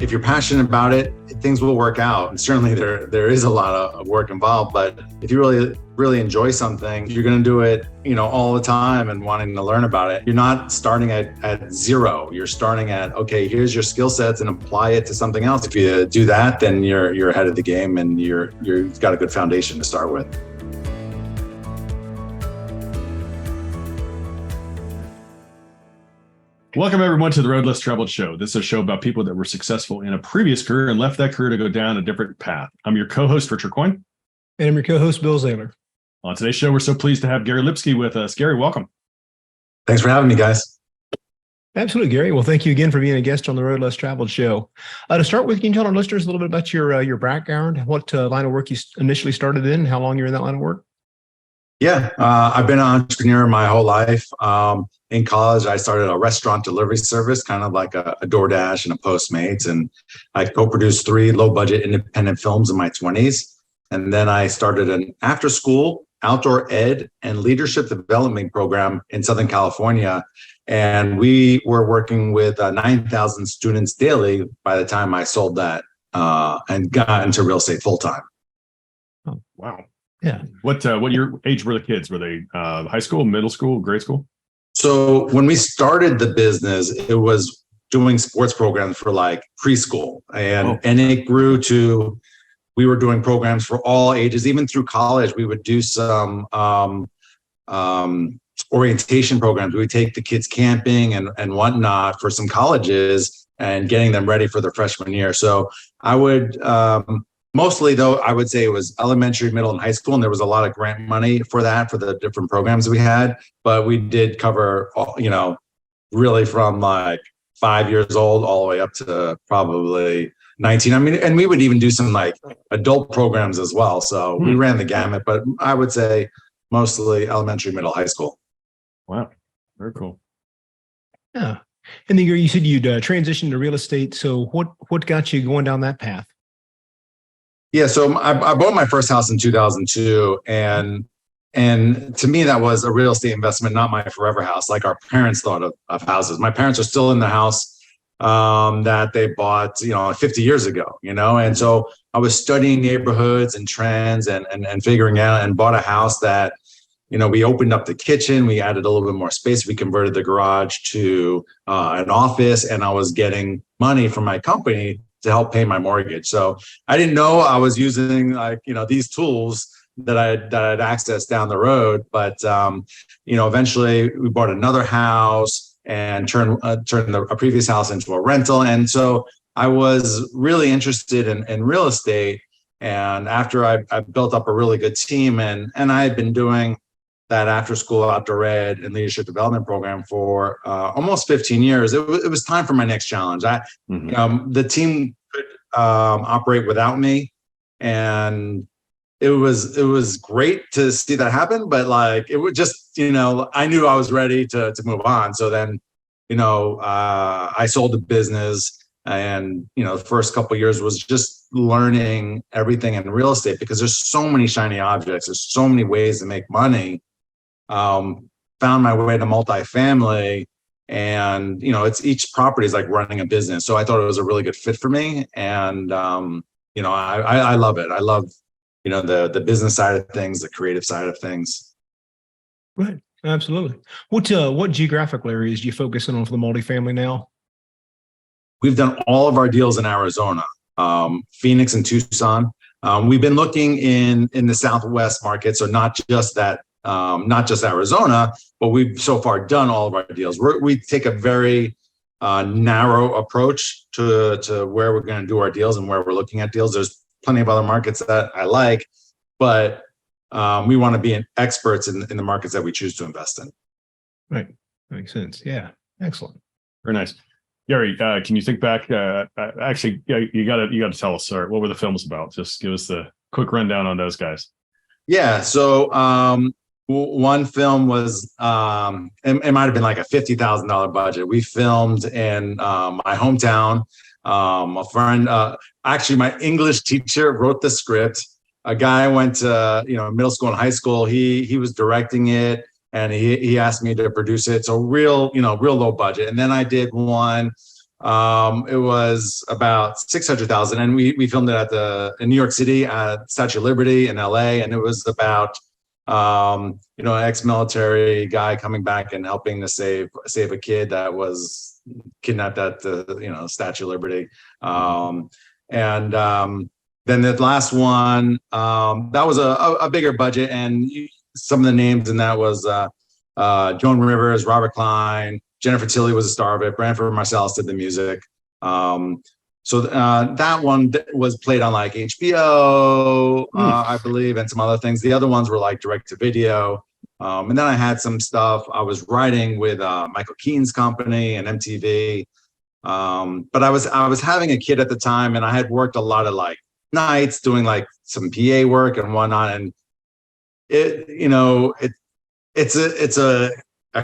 if you're passionate about it, things will work out. And certainly there is a lot of work involved, but if you really enjoy something, you're going to do it, all the time and wanting to learn about it. You're not starting at zero. You're starting at, okay, here's your skill sets and apply it to something else. If you do that, then you're ahead of the game and you've got a good foundation to start with. Welcome, everyone, to the Road Less Traveled Show. This is a show about people that were successful in a previous career and left that career to go down a different path. I'm your co-host, Richard Coyne. And I'm your co-host, Bill Zahller. On today's show, we're so pleased to have Gary Lipsky with us. Gary, welcome. Thanks for having me, guys. Absolutely, Gary. Well, thank you again for being a guest on the Road Less Traveled Show. To start with, can you tell our listeners a little bit about your background, what line of work you initially started in, how long you're in that line of work? Yeah, I've been an entrepreneur my whole life. In college, I started a restaurant delivery service, kind of like a DoorDash and a Postmates. And I co-produced 3 low-budget independent films in my 20s. And then I started an after-school outdoor ed and leadership development program in Southern California. And we were working with 9,000 students daily by the time I sold that and got into real estate full-time. Oh, wow. Yeah. What your age were the kids? Were they high school, middle school, grade school? So when we started the business, it was doing sports programs for like preschool, and it grew to, we were doing programs for all ages. Even through college, we would do some orientation programs. We would take the kids camping and whatnot for some colleges and getting them ready for their freshman year. So I would mostly, though, I would say it was elementary, middle, and high school, and there was a lot of grant money for that, for the different programs that we had. But we did cover, really from like 5 years old all the way up to probably 19. I mean, and we would even do some like adult programs as well. So we ran the gamut, but I would say mostly elementary, middle, high school. Wow, very cool. Yeah. And then you said you'd transitioned to real estate. So what got you going down that path? Yeah, so I bought my first house in 2002, and to me that was a real estate investment, not my forever house, like our parents thought of houses. My parents are still in the house that they bought, 50 years ago, and so I was studying neighborhoods and trends and figuring out, and bought a house that, we opened up the kitchen, we added a little bit more space, we converted the garage to an office, and I was getting money from my company to help pay my mortgage. So I didn't know I was using these tools that I'd accessed down the road. But eventually we bought another house and turned a previous house into a rental. And so I was really interested in real estate. And after I built up a really good team, and I had been doing that after school outdoor ed and leadership development program for almost 15 years, it was time for my next challenge. The team could operate without me, and it was great to see that happen. But like, it would just, I knew I was ready to move on. So then, I sold the business, and the first couple of years was just learning everything in real estate, because there's so many shiny objects, there's so many ways to make money. Found my way to multifamily, and it's each property is like running a business. So I thought it was a really good fit for me, and I love it. I love the business side of things, the creative side of things. Right, absolutely. What geographical areas do you focus on for the multifamily now? We've done all of our deals in Arizona, Phoenix and Tucson. We've been looking in the Southwest market, so not just Arizona, but we've so far done all of our deals. We take a very narrow approach to where we're going to do our deals and where we're looking at deals. There's plenty of other markets that I like, but we want to be experts in the markets that we choose to invest in. Right. Makes sense. Yeah. Excellent. Very nice. Gary, can you think back? Actually, you got to tell us, what were the films about? Just give us the quick rundown on those guys. Yeah. So one film was, it might have been like a $50,000 budget. We filmed in my hometown. A friend, actually my English teacher wrote the script. A guy I went to, middle school and high school. He was directing it, and he asked me to produce it. So real low budget. And then I did one It was about 600,000, and we filmed it in New York City at Statue of Liberty in LA, and it was about an ex-military guy coming back and helping to save a kid that was kidnapped at the Statue of Liberty. Then the last one, that was a bigger budget, and some of the names in that was Joan Rivers, Robert Klein, Jennifer Tilly was a star of it. Branford Marsalis did the music. So that one was played on like HBO, I believe, and some other things. The other ones were like direct to video. And then I had some stuff I was writing with Michael Keaton's company and MTV. But I was having a kid at the time, and I had worked a lot of like nights doing like some PA work and whatnot. And it's a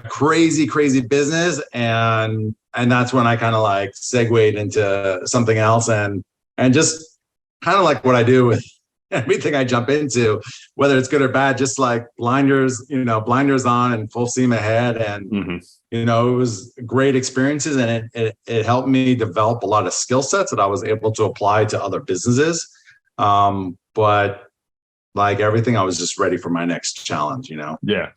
crazy business, and that's when I kind of like segued into something else, and just kind of like what I do with everything I jump into, whether it's good or bad, just like blinders on and full steam ahead. And it was great experiences, and it helped me develop a lot of skill sets that I was able to apply to other businesses. But like everything, I was just ready for my next challenge, Yeah.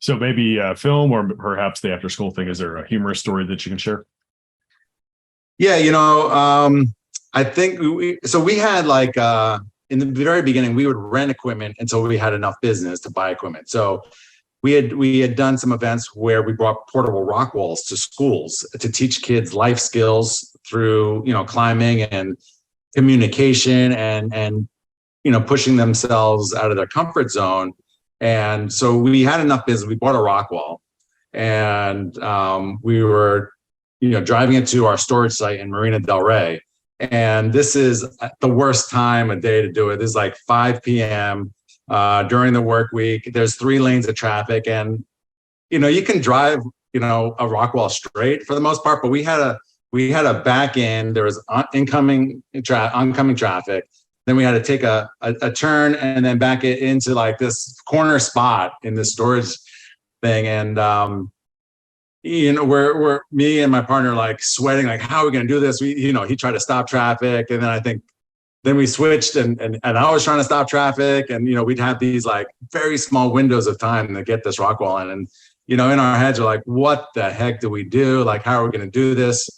So maybe film, or perhaps the after school thing. Is there a humorous story that you can share? Yeah, I think we had like in the very beginning, we would rent equipment until we had enough business to buy equipment. So we had done some events where we brought portable rock walls to schools to teach kids life skills through climbing and communication and pushing themselves out of their comfort zone. And so we had enough business. We bought a rock wall, and we were, driving it to our storage site in Marina Del Rey. And this is the worst time of day to do it. This is like 5 p.m. During the work week. There's 3 lanes of traffic, and you can drive a rock wall straight for the most part, but we had a back end. There was oncoming traffic. Then we had to take a turn and then back it into like this corner spot in the storage thing. And, we're me and my partner like sweating, like, how are we going to do this? He tried to stop traffic. And then we switched and I was trying to stop traffic, and, we'd have these like very small windows of time to get this rock wall in. And, in our heads are like, what the heck do we do? Like, how are we going to do this?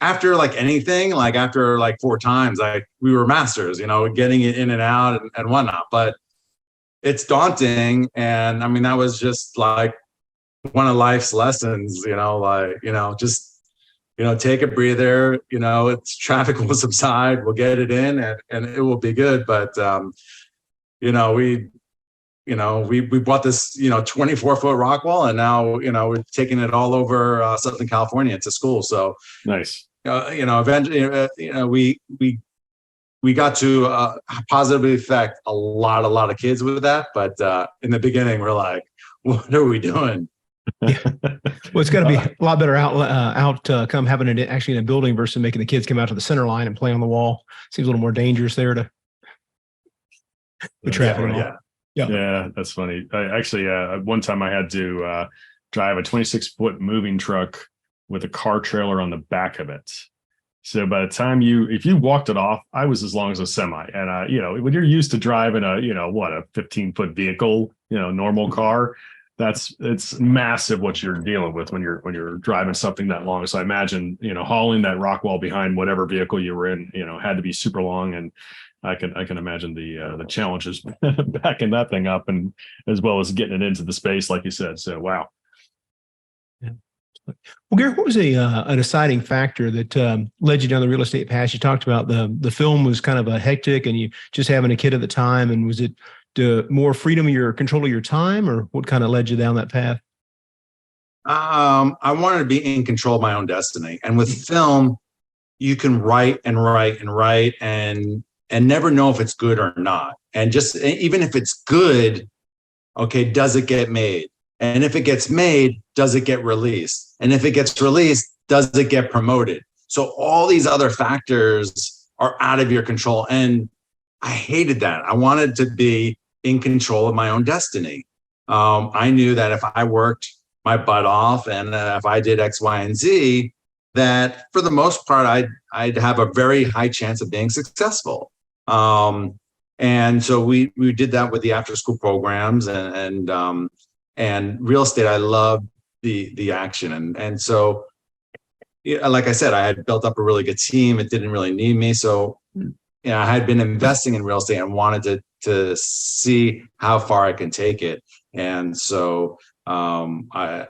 After like anything, like after like 4 times, we were masters, getting it in and out and whatnot. But it's daunting. And I mean, that was just like one of life's lessons, just, take a breather, it's traffic will subside, we'll get it in and it will be good. But, we bought this, 24-foot rock wall, and now, we're taking it all over Southern California to school. So nice. Eventually, we got to positively affect a lot of kids with that. But in the beginning, we're like, what are we doing? Yeah. Well, it's got to be a lot better outcome having it actually in a building versus making the kids come out to the center line and play on the wall. Seems a little more dangerous there to the traffic. Yeah, that's funny. One time I had to drive a 26-foot moving truck with a car trailer on the back of it. So by the time if you walked it off, I was as long as a semi. And when you're used to driving a 15-foot vehicle, normal car, it's massive what you're dealing with when you're driving something that long. So I imagine, hauling that rock wall behind whatever vehicle you were in, had to be super long. And I can imagine the challenges backing that thing up, and as well as getting it into the space, like you said. So, wow. Well, Gary, what was a deciding factor that led you down the real estate path? You talked about the film was kind of a hectic, and you just having a kid at the time. And was it more freedom of your control of your time, or what kind of led you down that path? I wanted to be in control of my own destiny, and with film, you can write and never know if it's good or not. And just even if it's good, okay, does it get made? And if it gets made, does it get released? And if it gets released, does it get promoted? So all these other factors are out of your control. And I hated that. I wanted to be in control of my own destiny. I knew that if I worked my butt off, and if I did X, Y, and Z, that for the most part, I'd have a very high chance of being successful. And so we did that with the after school programs and real estate. I love the action. And so, like I said, I had built up a really good team. It didn't really need me. So, I had been investing in real estate and wanted to see how far I can take it. And so I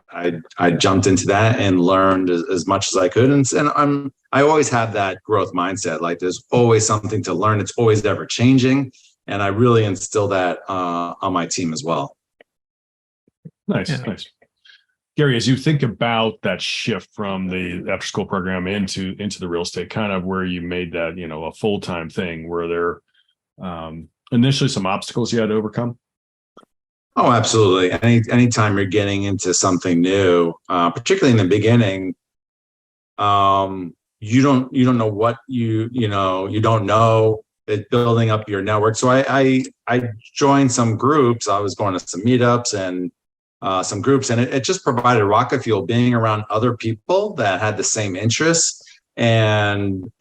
jumped into that and learned as much as I could. And I always have that growth mindset. Like there's always something to learn. It's always ever changing. And I really instill that on my team as well. Nice. Gary, as you think about that shift from the after school program into the real estate, kind of where you made that, a full-time thing, were there initially some obstacles you had to overcome? Oh, absolutely. Anytime you're getting into something new, particularly in the beginning, you don't know what you don't know. It's building up your network. So I joined some groups. I was going to some meetups and some groups, and it just provided rocket fuel, being around other people that had the same interests and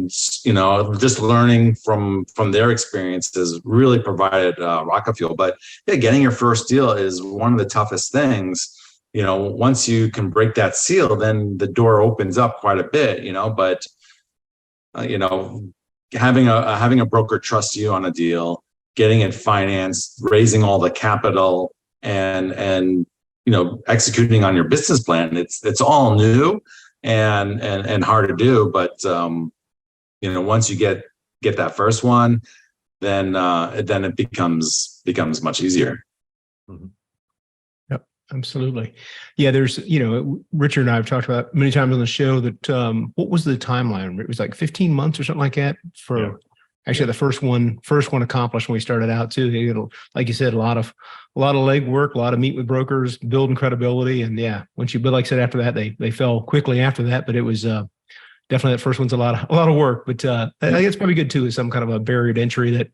just learning from their experiences really provided rocket fuel. But yeah, getting your first deal is one of the toughest things. Once you can break that seal, then the door opens up quite a bit. But having a broker trust you on a deal, getting it financed, raising all the capital, and executing on your business plan, it's all new and hard to do. But once you get that first one, then it becomes much easier. Mm-hmm. Yep, absolutely. Yeah, there's Richard and I have talked about many times on the show that what was the timeline? It was like 15 months or something like that for. Yeah. Actually, the first one accomplished when we started out too. It'll, like you said, a lot of legwork, a lot of meet with brokers, building credibility, and yeah, once you, but like I said, after that, they fell quickly after that. But it was definitely that first one's a lot of work. But I think it's probably good too, is some kind of a barrier to entry that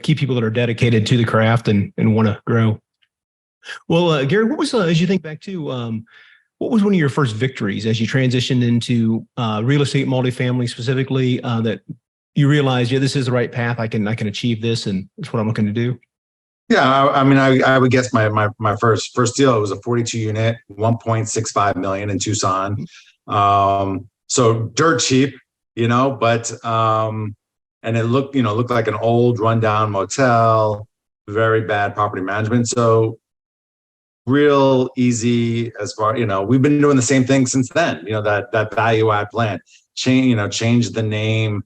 keep people that are dedicated to the craft and want to grow. Well, Gary, what was as you think back to what was one of your first victories as you transitioned into real estate, multifamily specifically, that you realize, this is the right path. I can achieve this, and it's what I'm looking to do. Yeah, I would guess my first deal, it was a 42 unit, 1.65 million in Tucson. So dirt cheap, but and it looked like an old rundown motel, very bad property management. So real easy as far, we've been doing the same thing since then. That value add plan, change the name.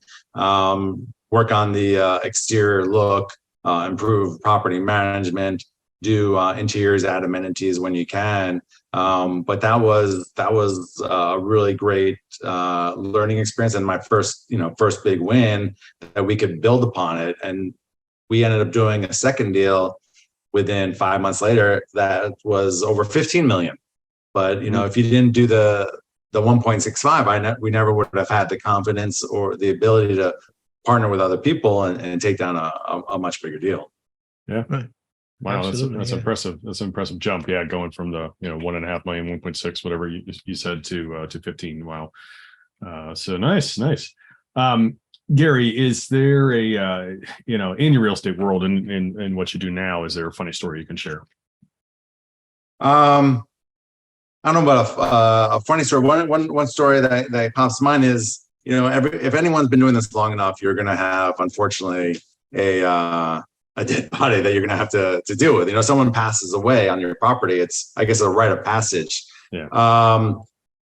Work on the exterior look, improve property management, do interiors, add amenities when you can. But that was a really great learning experience, and my first big win that we could build upon it. And we ended up doing a second deal within 5 months later that was over 15 million. But if you didn't do the 1.65, we never would have had the confidence or the ability to partner with other people and take down a much bigger deal. Yeah. Right. Wow. Absolutely, that's impressive. That's an impressive jump. Yeah. Going from the, 1.5 million, 1.6, whatever you said to 15. Wow. So nice. Gary, is there in your real estate world and in what you do now, is there a funny story you can share? I don't know about a funny story. One story that pops to mind is, if anyone's been doing this long enough, you're going to have, unfortunately, a dead body that you're going to have to deal with. Someone passes away on your property. It's, I guess, a rite of passage. Yeah.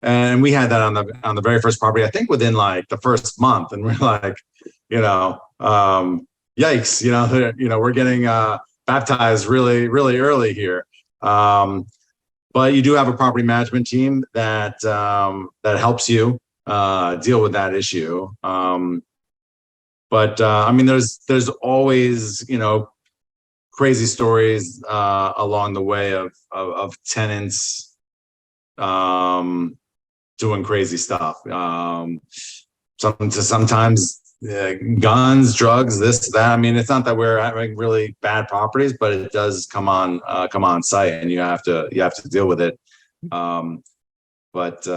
And we had that on the very first property, I think within like the first month, and we're like, yikes, we're getting baptized really, really early here. But you do have a property management team that helps you deal with that issue. But there's always crazy stories along the way of tenants doing crazy stuff. Sometimes guns, drugs, this, that. It's not that we're having really bad properties, but it does come on site, and you have to deal with it. But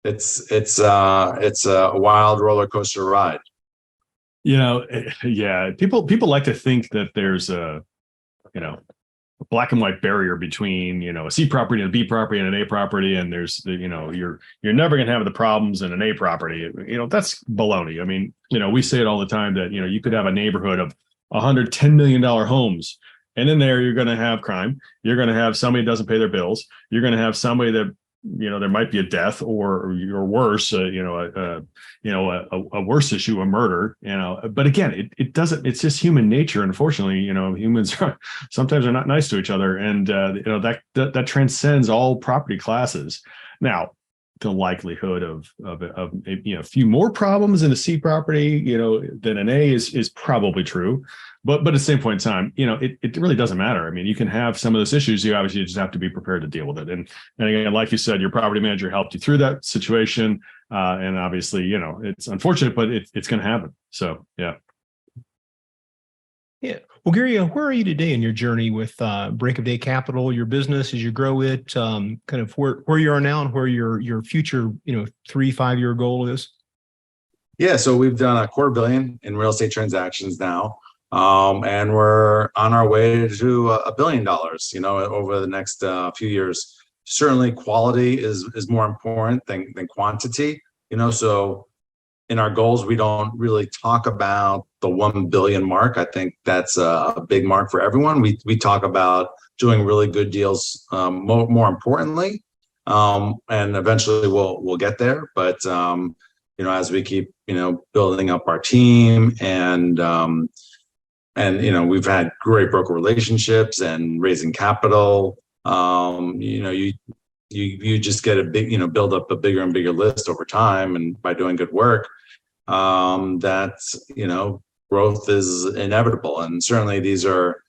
it's a wild roller coaster ride. Yeah, people like to think that there's a black and white barrier between a C property and a B property and an A property, and there's you're never going to have the problems in an A property. That's baloney. I mean, we say it all the time that you could have a neighborhood of $110 million homes, and in there you're going to have crime. You're going to have somebody that doesn't pay their bills. You're going to have somebody that there might be a death or worse, a worse issue, a murder, but again, it doesn't, it's just human nature. Unfortunately, humans sometimes are not nice to each other. And, that transcends all property classes. Now, the likelihood of a few more problems in a C property, than an A is probably true. But at the same point in time, it really doesn't matter. I mean, you can have some of those issues. You obviously just have to be prepared to deal with it. And again, like you said, your property manager helped you through that situation. And obviously, it's unfortunate, but it's going to happen. So, yeah. Yeah. Well, Gary, where are you today in your journey with Break of Day Capital, your business as you grow it, kind of where you are now and where your future, 3-5 year goal is? Yeah. So we've done $250 million in real estate transactions now. And we're on our way to $1 billion, over the next few years. Certainly quality is more important than quantity, so in our goals, we don't really talk about the 1 billion mark. I think that's a big mark for everyone. We talk about doing really good deals, more importantly, and eventually we'll get there. But as we keep building up our team and we've had great broker relationships and raising capital. You just get a big, build up a bigger and bigger list over time, and by doing good work, that's growth is inevitable. And certainly these are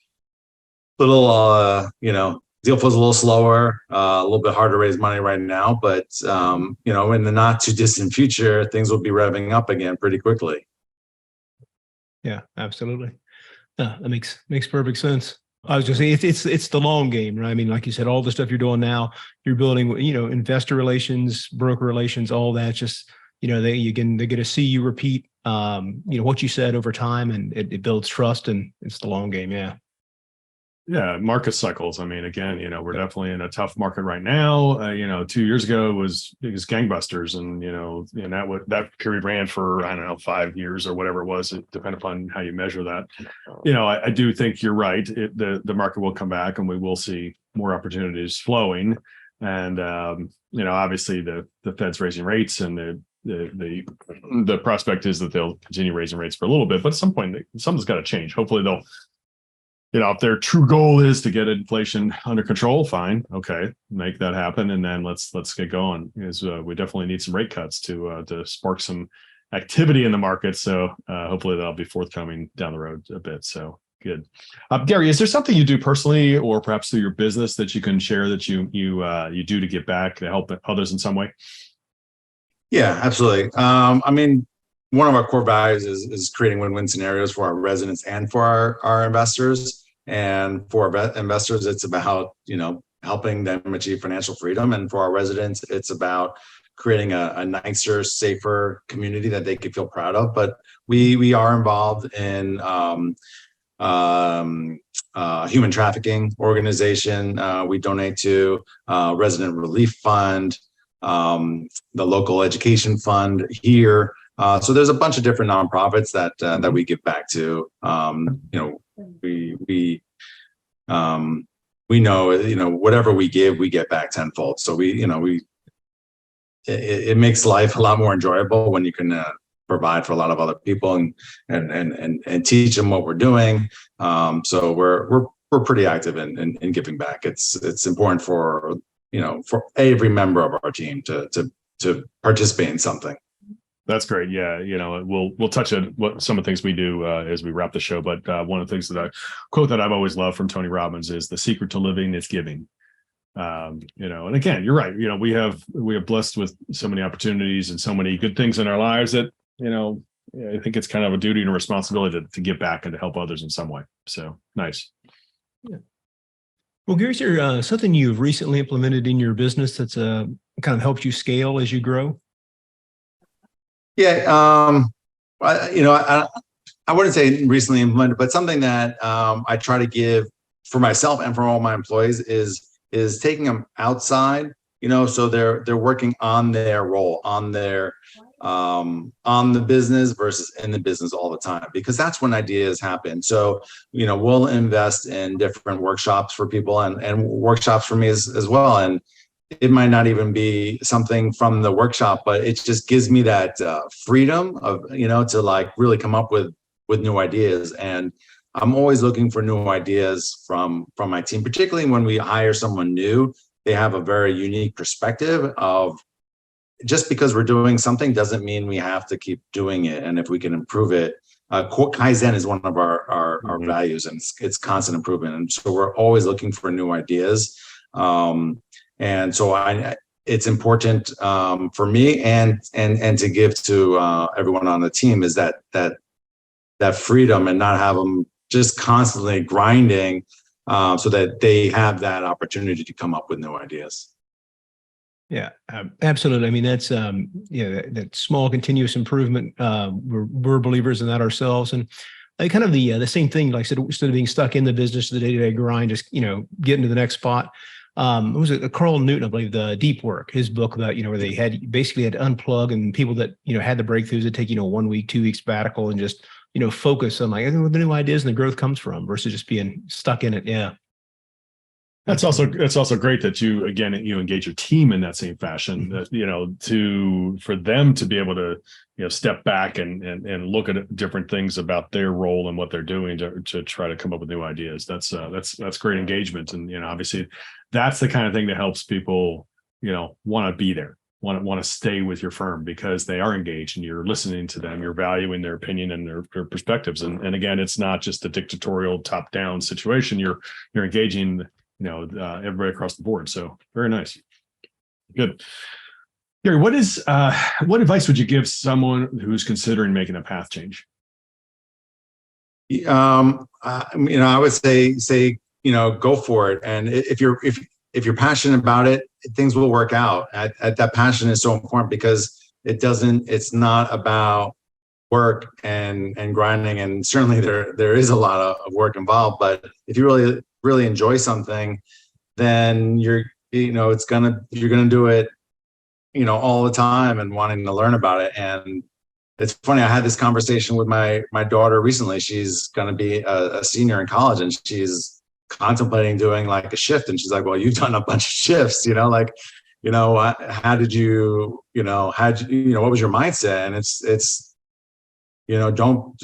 little, deal flow's a little slower, a little bit hard to raise money right now, but in the not too distant future, things will be revving up again pretty quickly. Yeah, absolutely. Yeah, that makes perfect sense. I was just saying it's the long game, right? I mean, like you said, all the stuff you're doing now, you're building, investor relations, broker relations, all that. Just they get to see you repeat, what you said over time, and it builds trust, and it's the long game. Yeah. Yeah, market cycles. I mean, again, we're definitely in a tough market right now. 2 years ago it was gangbusters, and that period ran for, I don't know, 5 years or whatever it was. It depends upon how you measure that. I do think you're right. The market will come back, and we will see more opportunities flowing. And obviously the Fed's raising rates, and the prospect is that they'll continue raising rates for a little bit. But at some point, something's got to change. Hopefully they'll. If their true goal is to get inflation under control, fine, okay, make that happen, and then let's get going. Because we definitely need some rate cuts to spark some activity in the market. So hopefully that'll be forthcoming down the road a bit. So good. Gary, is there something you do personally, or perhaps through your business, that you can share that you do to give back, to help others in some way? Yeah, absolutely. I mean, one of our core values is creating win-win scenarios for our residents and for our investors. And for our investors, it's about, helping them achieve financial freedom. And for our residents, it's about creating a nicer, safer community that they could feel proud of. But we are involved in human trafficking organization. We donate to Resident Relief Fund, the local education fund here. So there's a bunch of different nonprofits that we give back to. We know, whatever we give, we get back tenfold. So it makes life a lot more enjoyable when you can provide for a lot of other people and teach them what we're doing. So we're pretty active in giving back. It's important for every member of our team to participate in something. That's great. Yeah. We'll touch on what some of the things we do as we wrap the show. But one of the things quote that I've always loved from Tony Robbins is, the secret to living is giving. And again, you're right. We are blessed with so many opportunities and so many good things in our lives that, I think it's kind of a duty and a responsibility to give back and to help others in some way. So nice. Yeah. Well, Gary, is there something you've recently implemented in your business that's kind of helped you scale as you grow? Yeah, I wouldn't say recently implemented, but something that I try to give for myself and for all my employees is taking them outside. So they're working on their role, on the business versus in the business all the time, because that's when ideas happen. So we'll invest in different workshops for people and workshops for me as well. And it might not even be something from the workshop, but it just gives me that freedom of to like really come up with new ideas. And I'm always looking for new ideas from my team, particularly when we hire someone new. They have a very unique perspective of, just because we're doing something doesn't mean we have to keep doing it. And if we can improve it, Kaizen is one of our values, and it's constant improvement. And so we're always looking for new ideas. And so it's important for me and to give to everyone on the team is that freedom, and not have them just constantly grinding, so that they have that opportunity to come up with new ideas. Yeah, absolutely. I mean, that's that small continuous improvement. We're believers in that ourselves, and kind of the same thing. Like I said, instead of being stuck in the business, the day-to-day grind, just getting to the next spot. What was it? Carl Newton, I believe, the Deep Work, his book about where they had to unplug, and people that had the breakthroughs that take 1 week, 2 weeks sabbatical, and just focus on like the new ideas and the growth comes from, versus just being stuck in it. Yeah. That's also great that you engage your team in that same fashion, that for them to be able to step back and look at different things about their role and what they're doing to try to come up with new ideas. That's great engagement, and obviously that's the kind of thing that helps people want to be there, want to stay with your firm, because they are engaged and you're listening to them, you're valuing their opinion and their perspectives, and again, it's not just a dictatorial top down situation. You're engaging everybody across the board. So very nice. Good. Gary, what advice would you give someone who's considering making a path change? I would say go for it. And if you're passionate about it, things will work out. That passion is so important, because it's not about work and grinding. And certainly there is a lot of work involved, but if you really enjoy something, then you're gonna do it, all the time, and wanting to learn about it. And it's funny, I had this conversation with my daughter recently. She's going to be a senior in college, and she's contemplating doing like a shift. And she's like, well, you've done a bunch of shifts, how did you, what was your mindset? And it's don't,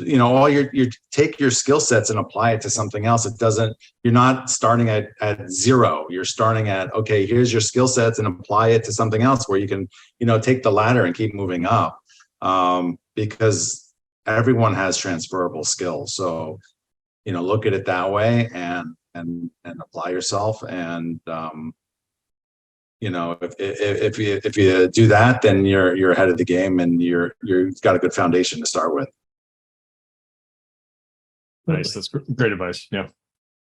take your skill sets and apply it to something else. You're not starting at zero. You're starting at, okay, here's your skill sets, and apply it to something else where you can, take the ladder and keep moving up. Because everyone has transferable skills. So, look at it that way and apply yourself. And, if you do that, then you're ahead of the game, and you've got a good foundation to start with. Nice. That's great advice. Yeah.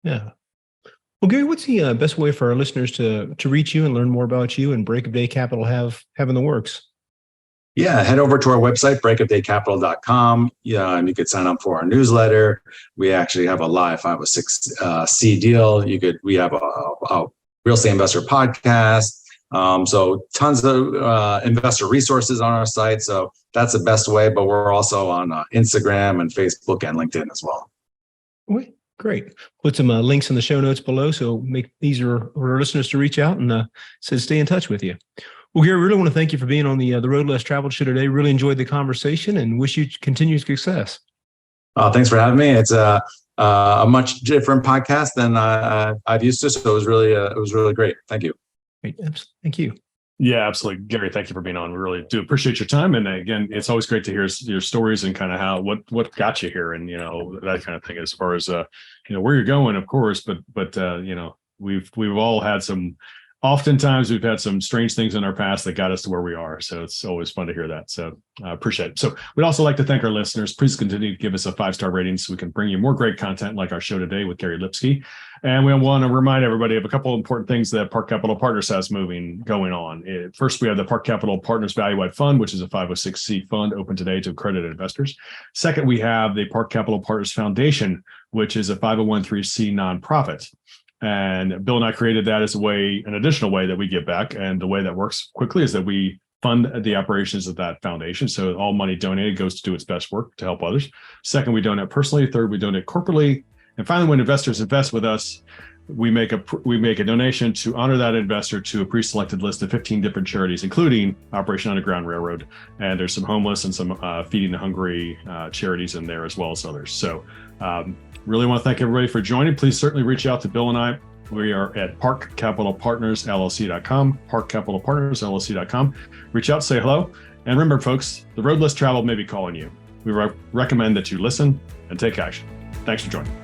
Yeah. Well, Gary, what's the best way for our listeners to reach you and learn more about you and Break of Day Capital have in the works? Yeah, head over to our website, breakofdaycapital.com. Yeah, and you could sign up for our newsletter. We actually have a live 506C deal. We have a real estate investor podcast. So tons of investor resources on our site. So that's the best way, but we're also on Instagram and Facebook and LinkedIn as well. Great. Put some links in the show notes below, so make it easier for our listeners to reach out and stay in touch with you. Well, Gary, I really want to thank you for being on the Road Less Traveled show today. Really enjoyed the conversation and wish you continued success. Thanks for having me. It's a much different podcast than I've used to, so it was really great. Thank you. Great. Thank you. Yeah, absolutely. Gary, thank you for being on. We really do appreciate your time. And again, it's always great to hear your stories and kind of what got you here, and that kind of thing, as far as where you're going, of course, but we've all had oftentimes we've had some strange things in our past that got us to where we are. So it's always fun to hear that. So I appreciate it. So we'd also like to thank our listeners. Please continue to give us a 5-star rating so we can bring you more great content like our show today with Gary Lipsky. And we want to remind everybody of a couple of important things that Park Capital Partners has going on. First, we have the Park Capital Partners Value Add Fund, which is a 506c fund open today to accredited investors. Second, we have the Park Capital Partners Foundation, which is a 501(c) nonprofit. And Bill and I created that as an additional way that we give back. And the way that works quickly is that we fund the operations of that foundation. So all money donated goes to do its best work to help others. Second, we donate personally. Third, we donate corporately. And finally, when investors invest with us, we make a donation to honor that investor to a pre-selected list of 15 different charities, including Operation Underground Railroad. And there's some homeless and some feeding the hungry charities in there, as well as others. So really want to thank everybody for joining. Please certainly reach out to Bill and I. We are at parkcapitalpartnersllc.com, parkcapitalpartnersllc.com. Reach out, say hello. And remember, folks, the road less traveled may be calling you. We recommend that you listen and take action. Thanks for joining.